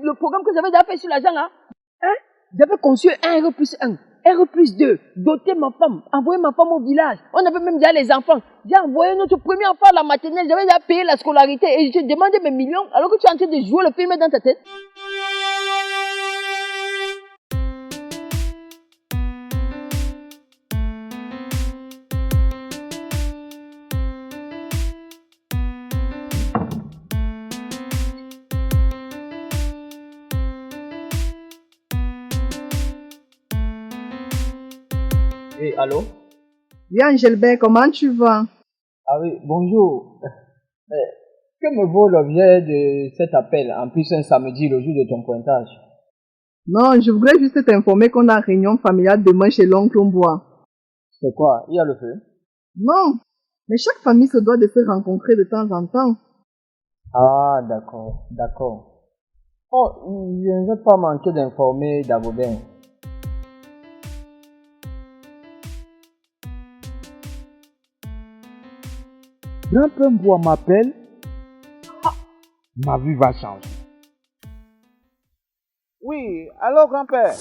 le programme que j'avais déjà fait sur l'argent, hein? J'avais conçu un R plus 1, R plus 2, doter ma femme, envoyer ma femme au village. On avait même déjà les enfants. J'ai envoyé notre premier enfant à la maternelle, j'avais déjà payé la scolarité et je demandé mes millions alors que tu es en train de jouer le film dans ta tête. Et allô? Oui, Angelbert, comment tu vas? Ah oui, bonjour. Que me vaut l'objet de cet appel, en plus un samedi, le jour de ton pointage? Non, je voudrais juste t'informer qu'on a réunion familiale demain chez l'oncle Ombois. C'est quoi? Il y a le feu? Non, mais chaque famille se doit de se rencontrer de temps en temps. Ah, d'accord, d'accord. Oh, je ne vais pas manquer d'informer Dagobin. Grand-père Mboua m'appelle. Ma vie va changer. Oui, allô grand-père.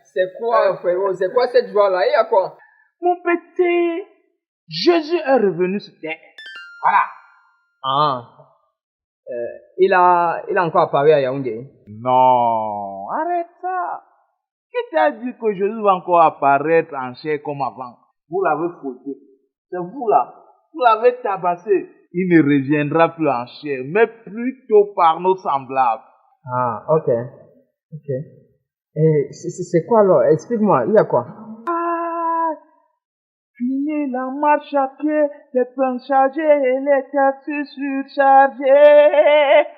C'est quoi, frérot? C'est quoi cette joie-là? Il y a quoi? Mon petit, Jésus est revenu sur terre. Voilà. Ah. Il a encore apparu à Yaoundé. Non, arrête ça. Qui t'a dit que Jésus va encore apparaître en chair comme avant? Vous l'avez fauté. C'est vous là. Vous l'avez tabassé. Il ne reviendra plus en chair, mais plutôt par nos semblables. Ah, ok. Ok. Et c'est quoi alors? Explique-moi, il y a quoi? Ah, fini la marche à pied, les pneus chargés et les taxis surchargés.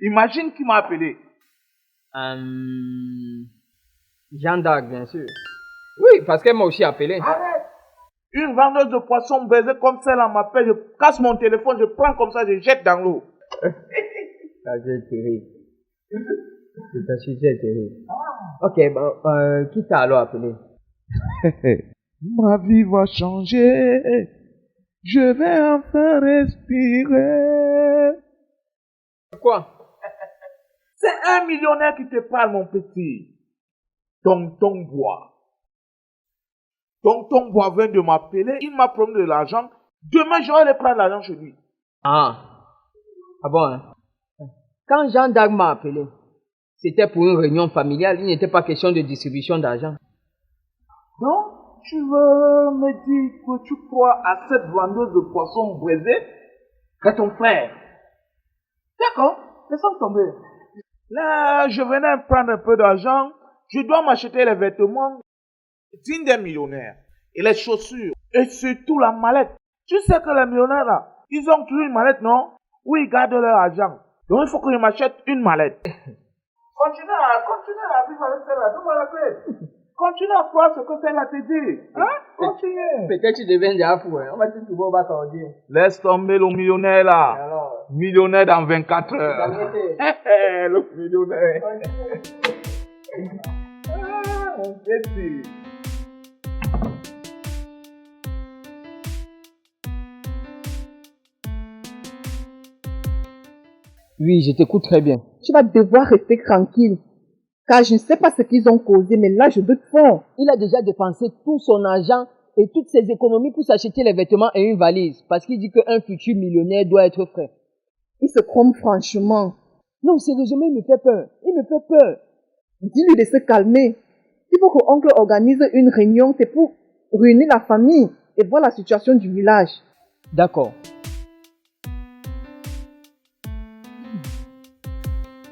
Imagine qui m'a appelé. Jeanne d'Arc, bien sûr. Oui, parce qu'elle m'a aussi appelé. Arrête! Une vendeuse de poissons baisée comme celle-là m'appelle, je casse mon téléphone, je prends comme ça, je jette dans l'eau. Ça, c'est terrible. C'est un sujet terrible. Ok, bon, qui t'a alors appelé? Ma vie va changer. Je vais enfin respirer. Quoi? C'est un millionnaire qui te parle, mon petit. Tonton Bois. Tonton Bois vient de m'appeler. Il m'a promis de l'argent. Demain, je vais aller prendre l'argent chez lui. Ah. Ah bon, hein? Quand Jeanne d'Arc m'a appelé, c'était pour une réunion familiale. Il n'était pas question de distribution d'argent. Donc, tu veux me dire que tu crois à cette vendeuse de poissons braisés? C'est ton frère. D'accord, laissons tomber. Là, je venais prendre un peu d'argent. Je dois m'acheter les vêtements dignes des millionnaires. Et les chaussures. Et surtout la mallette. Tu sais que les millionnaires là, ils ont toujours une mallette, non? Où ils gardent leur argent. Donc il faut que je m'achète une mallette. Continue à vivre avec celle-là. Donne-moi la clé. Continue à croire ce que celle-là te dit. Hein? Continue. Peut-être tu deviens déjà fou, hein. On va dire que tu vas pas dire. Laisse tomber le millionnaire là. Alors, Millionnaire dans 24 heures. Le millionnaire. Ah, mon petit. oui, je t'écoute très bien. Tu vas devoir rester tranquille. Car je ne sais pas ce qu'ils ont causé, mais là, je doute fort. Il a déjà dépensé tout son argent et toutes ses économies pour s'acheter les vêtements et une valise parce qu'il dit qu'un futur millionnaire doit être frais. Il se trompe franchement. Non, sérieusement, il me fait peur. Il me fait peur. Dis-lui de se calmer. Il faut que oncle organise une réunion, c'est pour réunir la famille et voir la situation du village. D'accord.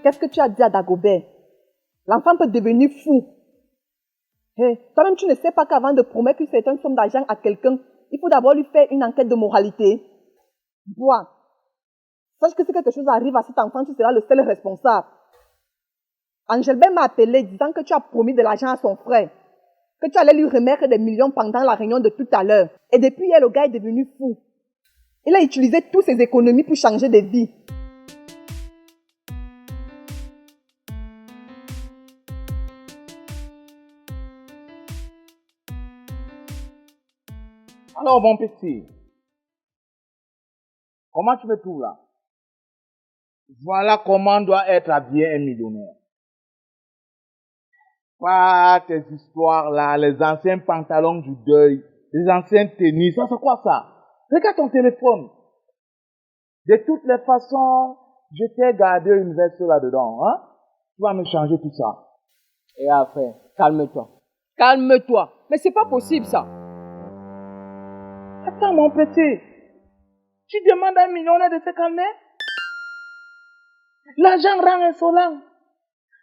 Qu'est-ce que tu as dit à Dagobert? L'enfant peut devenir fou. Toi-même, tu ne sais pas qu'avant de promettre une certaine somme d'argent à quelqu'un, il faut d'abord lui faire une enquête de moralité. Bois. Sache que si quelque chose arrive à cet enfant, tu seras le seul responsable. Angelbert m'a appelé disant que tu as promis de l'argent à son frère, que tu allais lui remettre des millions pendant la réunion de tout à l'heure. Et depuis hier, le gars est devenu fou. Il a utilisé toutes ses économies pour changer de vie. Alors, mon petit, Comment tu me trouves là? Voilà comment doit être habillé un millionnaire. Pas tes histoires là, les anciens pantalons du deuil, les anciens tennis, ça c'est quoi ça? Regarde ton téléphone. De toutes les façons, je t'ai gardé une veste là-dedans, hein? Tu vas me changer tout ça. Et après, calme-toi. Calme-toi. Mais c'est pas possible ça. Attends mon petit, tu demandes à un millionnaire de se calmer? L'argent rend insolent.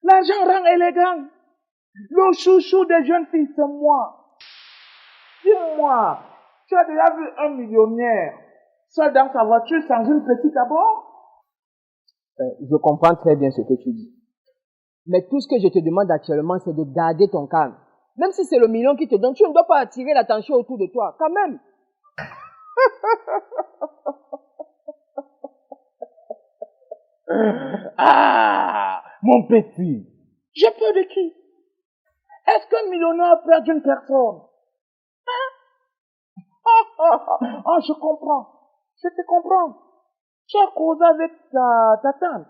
L'argent rend élégant. Le chouchou des jeunes filles, c'est moi. Dis-moi, tu as déjà vu un millionnaire seul dans sa voiture sans une petite à bord? Je comprends très bien ce que tu dis. Mais tout ce que je te demande actuellement, c'est de garder ton calme. Même si c'est le million qui te donne, tu ne dois pas attirer l'attention autour de toi, quand même. Ah, mon petit, j'ai peur de qui? Est-ce qu'un millionnaire a peur d'une personne? Ah, je comprends. Je te comprends. Tu as causé avec ta tante,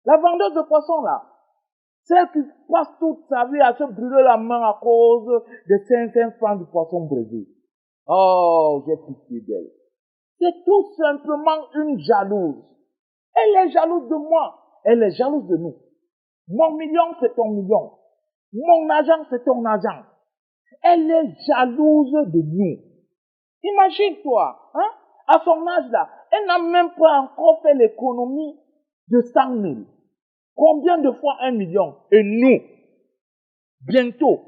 la vendeuse de poissons là. Celle qui passe toute sa vie à se brûler la main à cause de 500 francs du poisson brésil. Oh, j'ai pitié d'elle. C'est tout simplement une jalouse. Elle est jalouse de moi. Elle est jalouse de nous. Mon million, c'est ton million. Mon argent, c'est ton argent. Elle est jalouse de nous. Imagine-toi, hein, à son âge là, elle n'a même pas encore fait l'économie de 100 000. Combien de fois 1 million? Et nous, bientôt,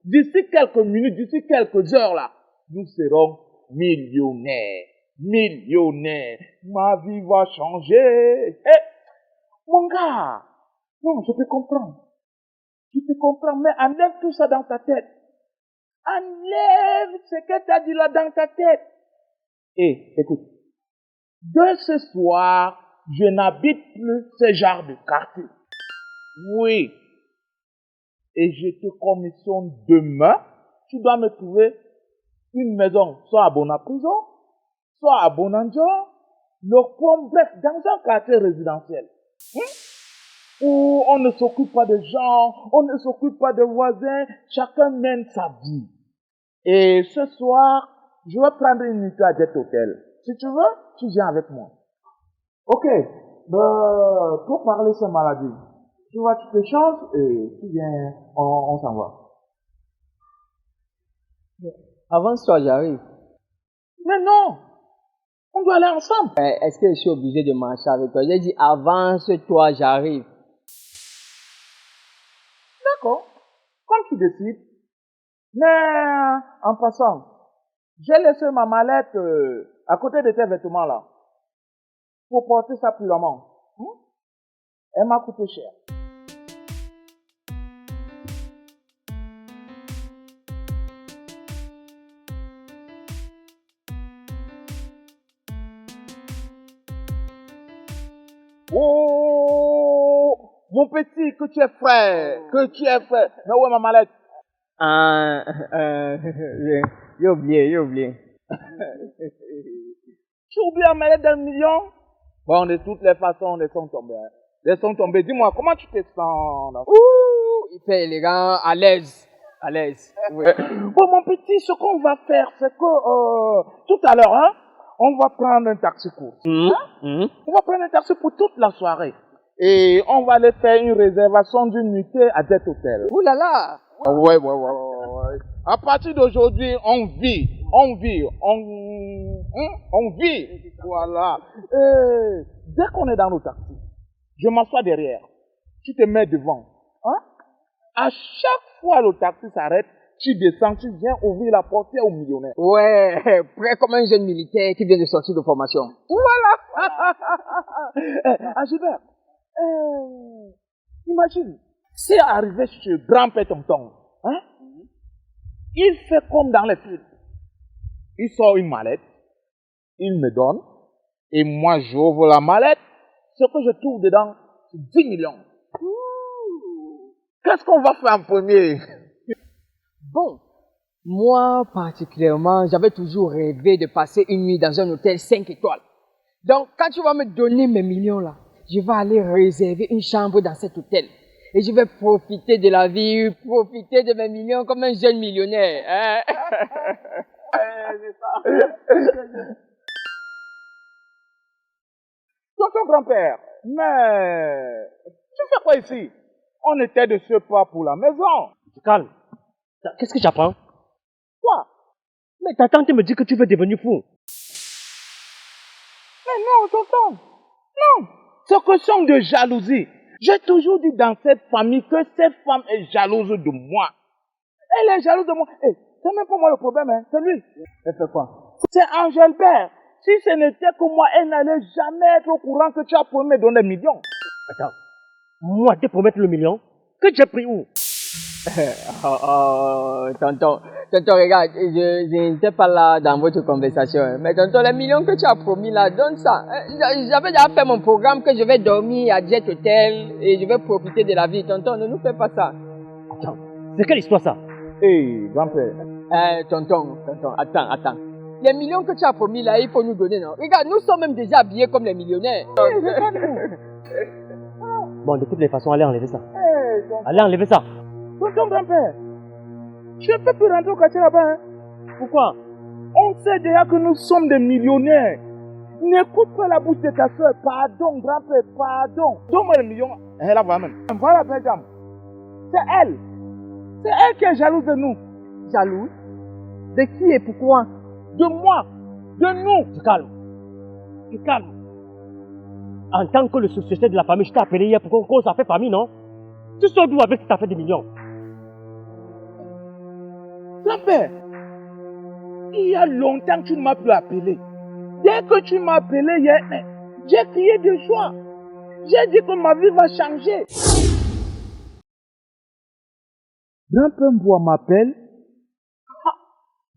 d'ici quelques minutes, d'ici quelques heures là, nous serons millionnaires. Millionnaires. Ma vie va changer. Eh, mon gars, non, je te comprends. Je te comprends, mais enlève tout ça dans ta tête. Enlève ce que tu as dit là dans ta tête. Et écoute, de ce soir, je n'habite plus ce genre de quartier. Oui. Et je te commissionne demain, tu dois me trouver une maison, soit à Bonaprison, soit à Bonanjo, le coin, bref, dans un quartier résidentiel. Où on ne s'occupe pas de gens, on ne s'occupe pas de voisins, chacun mène sa vie. Et ce soir, je vais prendre une nuit à Jet Hotel. Si tu veux, tu viens avec moi. Ok, pour parler de cette maladie, tu vois, tu te changes et tu viens, on s'en va. Avance-toi, j'arrive. Mais non, on doit aller ensemble. Est-ce que je suis obligé de marcher avec toi? J'ai dit avance-toi, j'arrive. D'accord, comme tu décides. Mais en passant, j'ai laissé ma mallette à côté de tes vêtements là. Pour porter ça prudemment. Elle m'a coûté cher. Oh, mon petit, que tu es frère, que tu es frère. Mais où est ma mallette? J'ai oublié. Tu oublies la mallette d'un million? Bon, de toutes les façons, laissons tomber. Laissons tomber. Dis-moi, comment tu te sens là? Ouh, il fait élégant, à l'aise. Oui. Bon, mon petit, ce qu'on va faire, c'est que tout à l'heure, hein, on va prendre un taxi court. On va prendre un taxi pour toute la soirée. Et on va aller faire une réservation d'une nuitée à Jet Hotel. Ouh là là. Ouais. À partir d'aujourd'hui, on vit. Voilà. Et dès qu'on est dans le taxi, je m'assois derrière. Tu te mets devant. Hein? À chaque fois le taxi s'arrête, tu descends, tu viens ouvrir la porte au millionnaire. Ouais, prêt comme un jeune militaire qui vient de sortir de formation. Voilà. Agibert, imagine, c'est arrivé chez grand-père Tonton. Hein? Il fait comme dans les films. Il sort une mallette, il me donne, et moi j'ouvre la mallette. Ce que je trouve dedans, c'est 10 millions. Qu'est-ce qu'on va faire en premier? Bon, moi particulièrement, j'avais toujours rêvé de passer une nuit dans un hôtel 5 étoiles. Donc, quand tu vas me donner mes millions là, je vais aller réserver une chambre dans cet hôtel. Et je vais profiter de la vie, profiter de mes millions comme un jeune millionnaire. Hein? Tonton grand-père, mais tu fais quoi ici? On était de ce pas pour la maison. Calme. Qu'est-ce que j'apprends? Quoi? Mais ta tante me dit que tu veux devenir fou. Mais non, tonton. Non. C'est question de jalousie. J'ai toujours dit dans cette famille que cette femme est jalouse de moi. Elle est jalouse de moi. Eh, c'est même pas moi le problème, hein. C'est lui. Elle fait quoi? C'est Angèle-Bert. Si ce n'était que moi, elle n'allait jamais être au courant que tu as promis me donner des millions. Attends. Moi, te promettre le million? Que j'ai pris où? Tonton, regarde, je n'étais pas là dans votre conversation. Hein. Mais tonton, les millions que tu as promis là, donne ça. J'avais déjà fait mon programme que je vais dormir à Jet Hotel et je vais profiter de la vie. Tonton, ne nous fais pas ça. Attends, c'est quelle histoire ça? Hé, grand-père. Tonton, attends. Les millions que tu as promis là, il faut nous donner, non? Regarde, nous sommes même déjà habillés comme les millionnaires. Bon, de toutes les façons, allez enlever ça. Allez enlever ça. Tonton grand-père, je ne peux plus rentrer au quartier là-bas. Hein. Pourquoi? On sait déjà que nous sommes des millionnaires. N'écoute pas la bouche de ta soeur. Pardon, grand-père, pardon. Donne-moi les millions. Elle la voit même. Voilà, belle dame. C'est elle. C'est elle qui est jalouse de nous. Jalouse? De qui et pourquoi? De moi. De nous. Tu calmes. Tu calmes. En tant que le successeur de la famille, je t'ai appelé hier pour qu'on cause affaire famille, non? Tu sors d'où avec cette affaire de millions? Grand-père, il y a longtemps que tu ne m'as plus appelé. Dès que tu m'as appelé hier, j'ai crié de joie. J'ai dit que ma vie va changer. Grand-père Mboua m'appelle.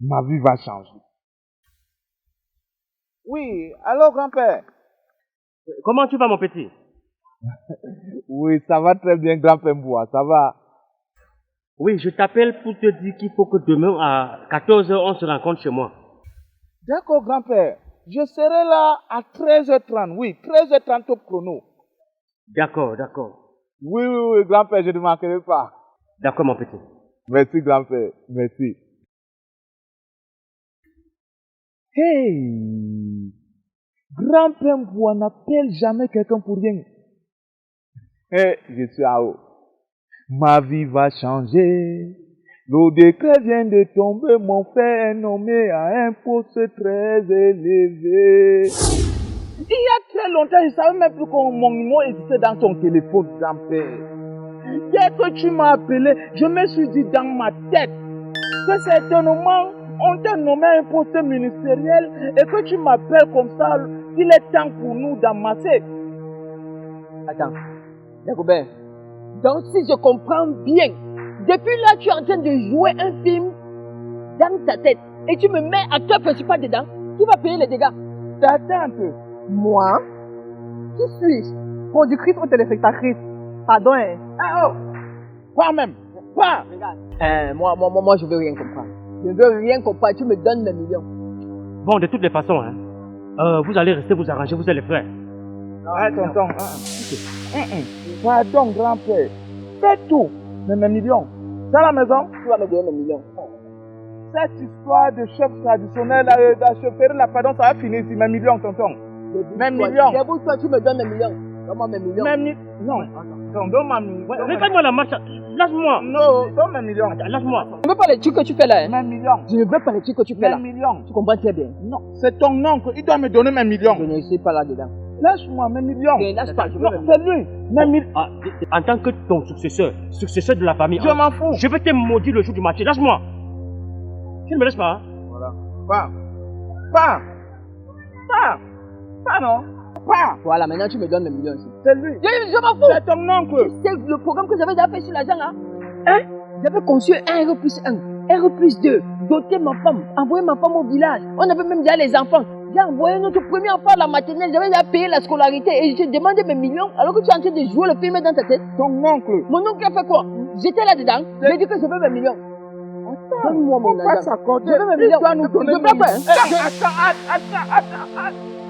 Ma vie va changer. Oui, alors grand-père. Comment tu vas, mon petit? Oui, ça va très bien, grand-père Mboua, ça va. Oui, je t'appelle pour te dire qu'il faut que demain à 14h, on se rencontre chez moi. D'accord, grand-père. Je serai là à 13h30. Oui, 13h30 au chrono. D'accord. Oui, grand-père, je ne manquerai pas. D'accord, mon petit. Merci, grand-père. Merci. Hey! Grand-père Mboua n'appelle jamais quelqu'un pour rien. Hey, je suis à haut. Ma vie va changer. Le décret vient de tomber, mon frère est nommé à un poste très élevé. Il y a très longtemps, je ne savais même plus que mon numéro existait dans ton téléphone, grand-père. Dès que tu m'as appelé, je me suis dit dans ma tête que certainement on t'a nommé à un poste ministériel et que tu m'appelles comme ça, il est temps pour nous d'amasser. Attends, Dagobert. Donc, si je comprends bien, depuis là, tu es en train de jouer un film dans ta tête et tu me mets acteur principal dedans. Qui va payer les dégâts? Ta tante. Moi? Qui suis-je? Productrice ou téléspectatrice? Pardon, hein? Ah oh! Pas même. Pas! Moi, je veux rien comprendre. Je veux rien comprendre. Tu me donnes mes millions. Bon, de toutes les façons, hein, vous allez rester vous arranger, vous êtes les frères. Ah, tonton. Pardon, grand-père. Fais tout. Mais mes millions. Dans la maison, Tu vas me donner mes millions. cette histoire de chef traditionnel, d'acheter la pardon, ça va finir ici. Mes millions, tonton. Mes millions. Débrouille-toi, tu me donnes mes millions. Donne-moi mes millions. Non. Attends, donne ma million. Ouais, regarde-moi la marche, lâche-moi. Non, donne mes millions. Lâche-moi. Je ne veux pas les trucs que tu fais là. Hein. Mes millions. Je ne veux pas les trucs que tu fais là. Mes millions. Tu comprends très bien. Non, c'est ton oncle. Il doit me donner mes Je millions. ne suis pas là-dedans. Lâche-moi mes millions. Ne lâche pas, je veux Non, mes millions. c'est lui. Mes millions. Ah, en tant que ton successeur de la famille, Je m'en fous. je vais te maudire le jour du marché. Lâche-moi. Tu ne me laisses pas, hein? Voilà. Pas non. Pas. Voilà, maintenant tu me donnes mes millions ici. C'est lui. Je m'en fous. C'est ton oncle. C'est le programme que j'avais déjà fait sur l'argent, hein? J'avais conçu un R plus 1, R plus 2, doter ma femme, envoyer ma femme au village. On avait même déjà les enfants. J'ai envoyé notre premier enfant à la maternelle, j'avais déjà payé la scolarité et je demandé mes millions alors que tu es en train de jouer le film dans ta tête. Ton oncle. Mon oncle a fait quoi? J'étais là-dedans, j'ai dit que je veux mes millions. Donne-moi mon On va argent. s'accorder. Je veux mes Il millions. doit nous donner Je mes bloque, millions. hein. Attends.